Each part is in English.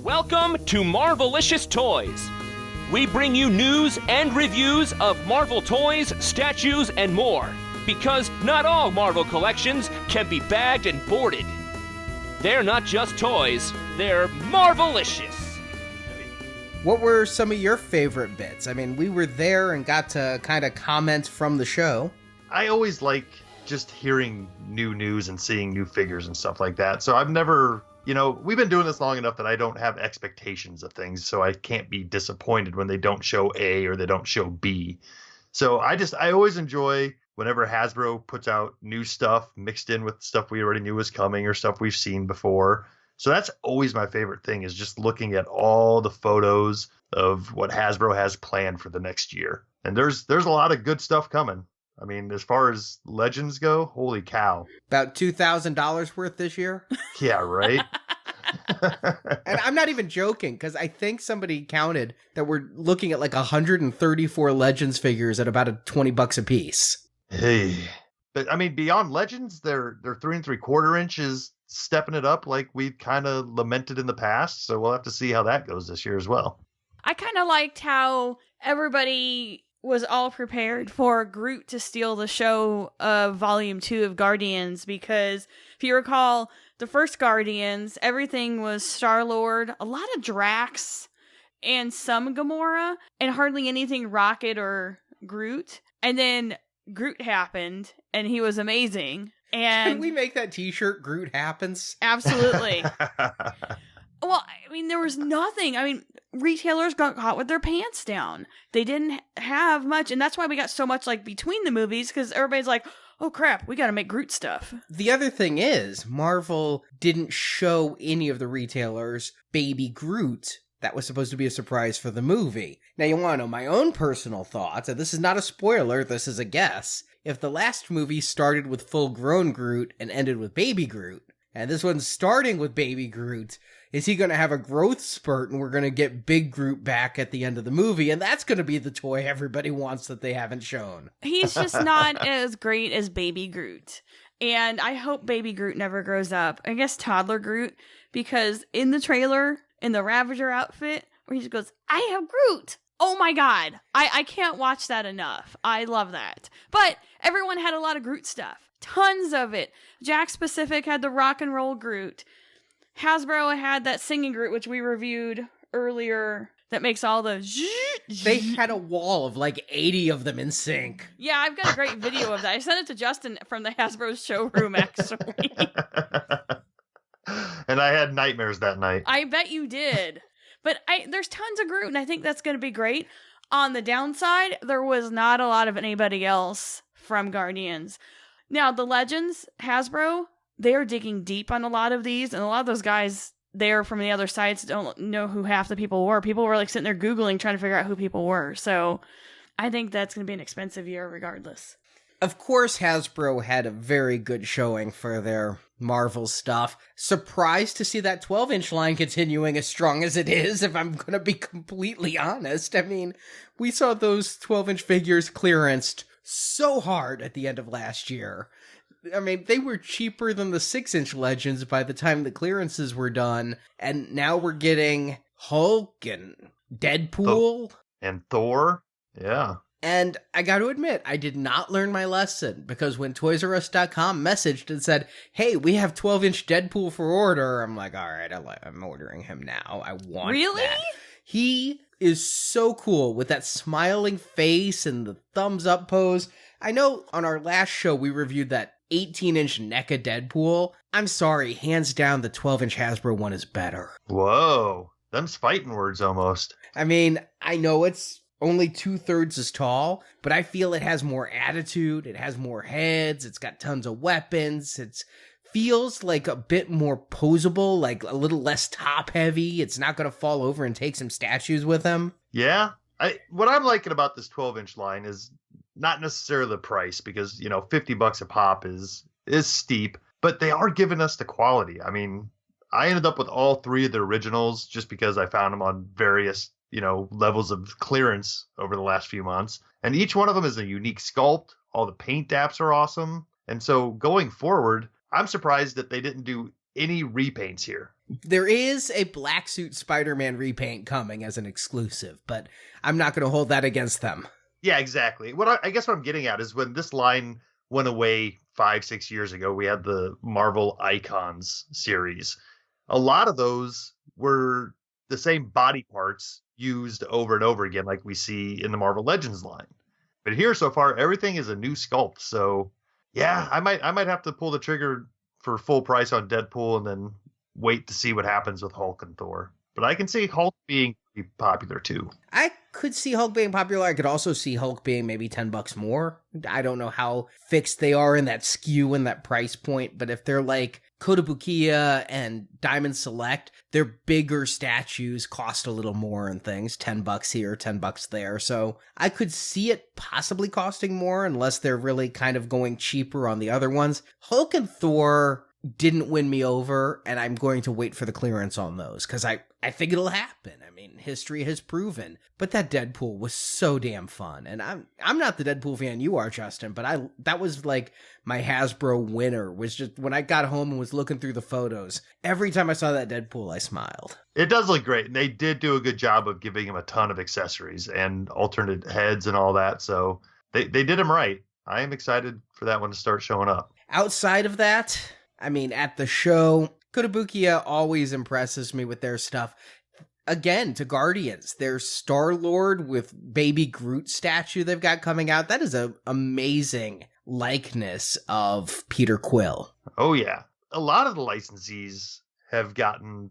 Welcome to Marvelicious Toys. We bring you news and reviews of Marvel toys, statues, and more. Because not all Marvel collections can be bagged and boarded. They're not just toys, they're Marvelicious. What were some of your favorite bits? I mean, we were there and got to kind of comment from the show. I always like just hearing new news and seeing new figures and stuff like that. So I've never, we've been doing this long enough that I don't have expectations of things. So I can't be disappointed when they don't show A or they don't show B. So I always enjoy whenever Hasbro puts out new stuff mixed in with stuff we already knew was coming or stuff we've seen before. So that's always my favorite thing, is just looking at all the photos of what Hasbro has planned for the next year. And there's a lot of good stuff coming. I mean, as far as Legends go, holy cow. About $2,000 worth this year? Yeah, right? And I'm not even joking, because I think somebody counted that we're looking at like 134 Legends figures at about $20 a piece. Hey. But I mean, beyond Legends, they're 3 3/4 inches stepping it up like we kind of lamented in the past. So we'll have to see how that goes this year as well. I kind of liked how everybody was all prepared for Groot to steal the show of Volume 2 of Guardians, because if you recall, the first Guardians, everything was Star-Lord, a lot of Drax, and some Gamora, and hardly anything Rocket or Groot. And then Groot happened, and he was amazing. And can we make that t-shirt, Groot Happens? Absolutely. Well, I mean, there was nothing. I mean, retailers got caught with their pants down. They didn't have much, and that's why we got so much, like, between the movies, because everybody's like, oh crap, we gotta make Groot stuff. The other thing is, Marvel didn't show any of the retailers Baby Groot. That was supposed to be a surprise for the movie. Now, you want to know my own personal thoughts, and this is not a spoiler, this is a guess. If the last movie started with full-grown Groot and ended with Baby Groot, and this one's starting with Baby Groot, is he going to have a growth spurt and we're going to get Big Groot back at the end of the movie, and that's going to be the toy everybody wants that they haven't shown. He's just not as great as Baby Groot. And I hope Baby Groot never grows up. I guess Toddler Groot, because in the trailer, in the Ravager outfit, where he just goes, I am Groot! Oh my god. I can't watch that enough. I love that. But everyone had a lot of Groot stuff. Tons of it. Jakks Pacific had the rock and roll Groot. Hasbro had that singing Groot, which we reviewed earlier, that makes all the They had a wall of like 80 of them in sync. Yeah, I've got a great video of that. I sent it to Justin from the Hasbro showroom, actually. And I had nightmares that night. I bet you did. But there's tons of Groot, and I think that's going to be great. On the downside, there was not a lot of anybody else from Guardians. Now, the Legends, Hasbro, they're digging deep on a lot of these, and a lot of those guys there from the other sites don't know who half the people were. People were like sitting there Googling, trying to figure out who people were. So I think that's going to be an expensive year regardless. Of course, Hasbro had a very good showing for their Marvel stuff. Surprised to see that 12-inch line continuing as strong as it is, if I'm going to be completely honest. I mean, we saw those 12-inch figures clearanced so hard at the end of last year. I mean, they were cheaper than the 6-inch Legends by the time the clearances were done, and now we're getting Hulk and Deadpool. And Thor, yeah. And I got to admit, I did not learn my lesson, because when ToysRUs.com messaged and said, hey, we have 12-inch Deadpool for order, I'm like, all right, I'm ordering him now. I want really? that. He is so cool with that smiling face and the thumbs up pose. I know on our last show we reviewed that 18-inch NECA Deadpool. I'm sorry, hands down, the 12-inch Hasbro one is better. Whoa, them's fighting words almost. I mean, I know it's only 2/3 as tall, but I feel it has more attitude, it has more heads, it's got tons of weapons, it feels like a bit more posable, like a little less top heavy. It's not going to fall over and take some statues with him. Yeah, what I'm liking about this 12-inch line is not necessarily the price, because, $50 a pop is steep, but they are giving us the quality. I mean, I ended up with all 3 of the originals just because I found them on various levels of clearance over the last few months. And each one of them is a unique sculpt. All the paint apps are awesome. And so going forward, I'm surprised that they didn't do any repaints here. There is a Black Suit Spider-Man repaint coming as an exclusive, but I'm not going to hold that against them. Yeah, exactly. I guess what I'm getting at is when this line went away 5-6 years ago, we had the Marvel Icons series. A lot of those were the same body parts used over and over again, like we see in the Marvel Legends line. But here so far, everything is a new sculpt. So yeah, I might have to pull the trigger for full price on Deadpool and then wait to see what happens with Hulk and Thor. But I can see Hulk being pretty popular too. I could see Hulk being popular. I could also see Hulk being maybe $10 more. I don't know how fixed they are in that SKU and that price point, but if they're like Kotobukiya and Diamond Select, their bigger statues cost a little more and things. $10 here, $10 there. So I could see it possibly costing more unless they're really kind of going cheaper on the other ones. Hulk and Thor didn't win me over, and I'm going to wait for the clearance on those because I think it'll happen. I mean, history has proven. But that Deadpool was so damn fun, and I'm not the Deadpool fan you are, Justin, but that was like my Hasbro winner. Was just when I got home and was looking through the photos. Every time I saw that Deadpool, I smiled. It does look great, and they did do a good job of giving him a ton of accessories and alternate heads and all that. So they did him right. I am excited for that one to start showing up. Outside of that, I mean, at the show, Kotobukiya always impresses me with their stuff. Again, to Guardians, their Star-Lord with Baby Groot statue they've got coming out. That is an amazing likeness of Peter Quill. Oh, yeah. A lot of the licensees have gotten,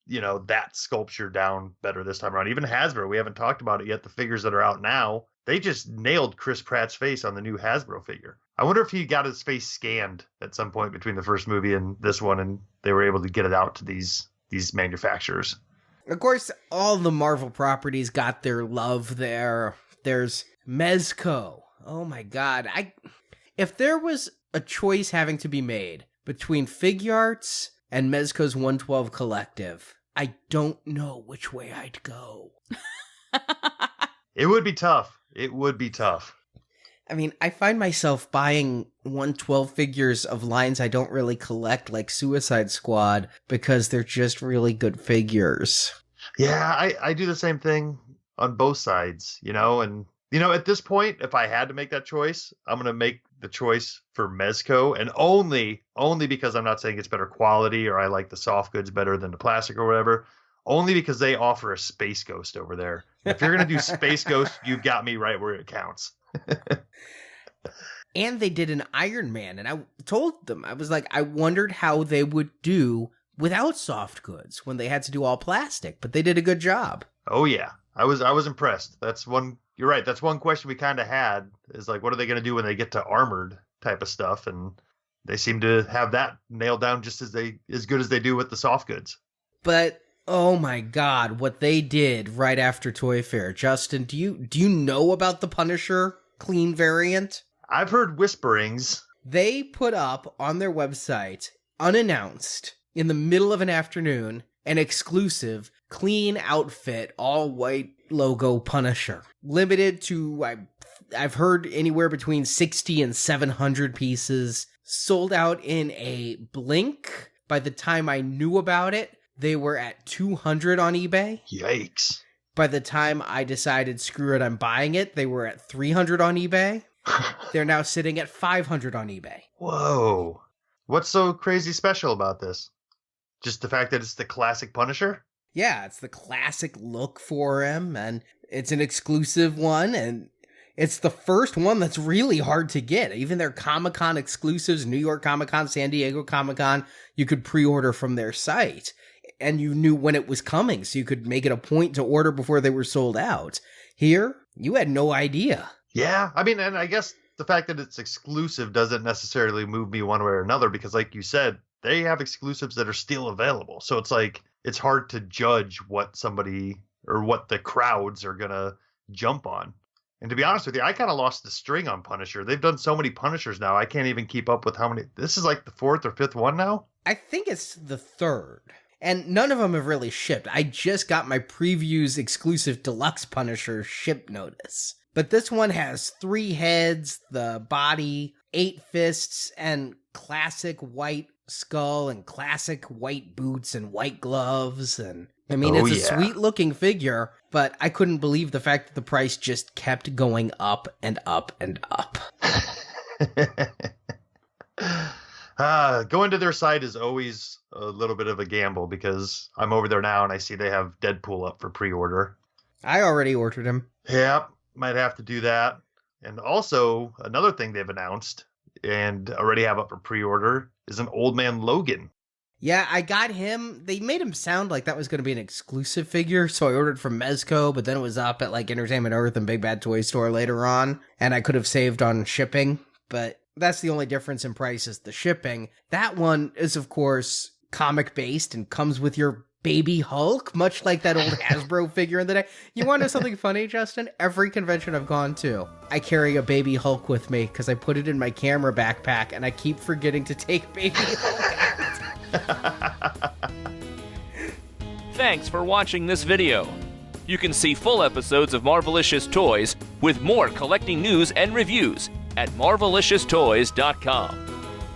that sculpture down better this time around. Even Hasbro, we haven't talked about it yet. The figures that are out now, they just nailed Chris Pratt's face on the new Hasbro figure. I wonder if he got his face scanned at some point between the first movie and this one, and they were able to get it out to these manufacturers. Of course, all the Marvel properties got their love there. There's Mezco. Oh my god. If there was a choice having to be made between Figuarts and Mezco's 112 Collective, I don't know which way I'd go. It would be tough. It would be tough. I mean, I find myself buying 112 figures of lines I don't really collect, like Suicide Squad, because they're just really good figures. Yeah, I do the same thing on both sides, and, at this point, if I had to make that choice, I'm going to make the choice for Mezco, and only because I'm not saying it's better quality or I like the soft goods better than the plastic or whatever, only because they offer a Space Ghost over there. If you're going to do Space Ghost, you've got me right where it counts. And they did an Iron Man, and I told them, I was like, I wondered how they would do without soft goods when they had to do all plastic, but they did a good job. Oh yeah, I was impressed. You're right. That's one question we kind of had is like, what are they going to do when they get to armored type of stuff? And they seem to have that nailed down just as good as they do with the soft goods. But oh my god, what they did right after ToyFair. Justin, do you know about the Punisher clean variant? I've heard whisperings. They put up on their website, unannounced, in the middle of an afternoon, an exclusive, clean outfit, all white logo Punisher. Limited to, I've heard anywhere between 60 and 700 pieces. Sold out in a blink. By the time I knew about it, they were at 200 on eBay. Yikes. By the time I decided, screw it, I'm buying it, they were at 300 on eBay. They're now sitting at 500 on eBay. Whoa. What's so crazy special about this? Just the fact that it's the classic Punisher? Yeah, it's the classic look for him, and it's an exclusive one, and it's the first one that's really hard to get. Even their Comic-Con exclusives, New York Comic-Con, San Diego Comic-Con, you could pre-order from their site. And you knew when it was coming, so you could make it a point to order before they were sold out. Here, you had no idea. Yeah, I mean, and I guess the fact that it's exclusive doesn't necessarily move me one way or another, because like you said, they have exclusives that are still available. So it's like, it's hard to judge what somebody or what the crowds are going to jump on. And to be honest with you, I kind of lost the string on Punisher. They've done so many Punishers now, I can't even keep up with how many. This is like the 4th or 5th one now? I think it's the 3rd. And none of them have really shipped. I just got my previews exclusive deluxe Punisher ship notice. But this one has 3 heads, the body, 8 fists, and classic white skull and classic white boots and white gloves. And I mean, it's a sweet looking figure, but I couldn't believe the fact that the price just kept going up and up and up. Going to their site is always a little bit of a gamble because I'm over there now and I see they have Deadpool up for pre-order. I already ordered him. Yep, might have to do that. And also, another thing they've announced and already have up for pre-order is an Old Man Logan. Yeah, I got him. They made him sound like that was going to be an exclusive figure, so I ordered from Mezco, but then it was up at like Entertainment Earth and Big Bad Toy Store later on, and I could have saved on shipping, but that's the only difference in price is the shipping. That one is, of course, comic-based and comes with your baby Hulk, much like that old Hasbro figure in the day. You want to know something funny, Justin? Every convention I've gone to, I carry a baby Hulk with me because I put it in my camera backpack and I keep forgetting to take baby Hulk out. Thanks for watching this video. You can see full episodes of Marvelicious Toys with more collecting news and reviews at marvelicioustoys.com.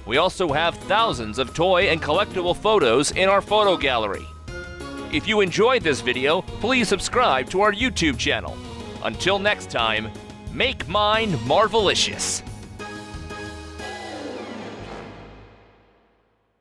We also have thousands of toy and collectible photos in our photo gallery. If you enjoyed this video, please subscribe to our YouTube channel. Until next time, make mine Marvelicious.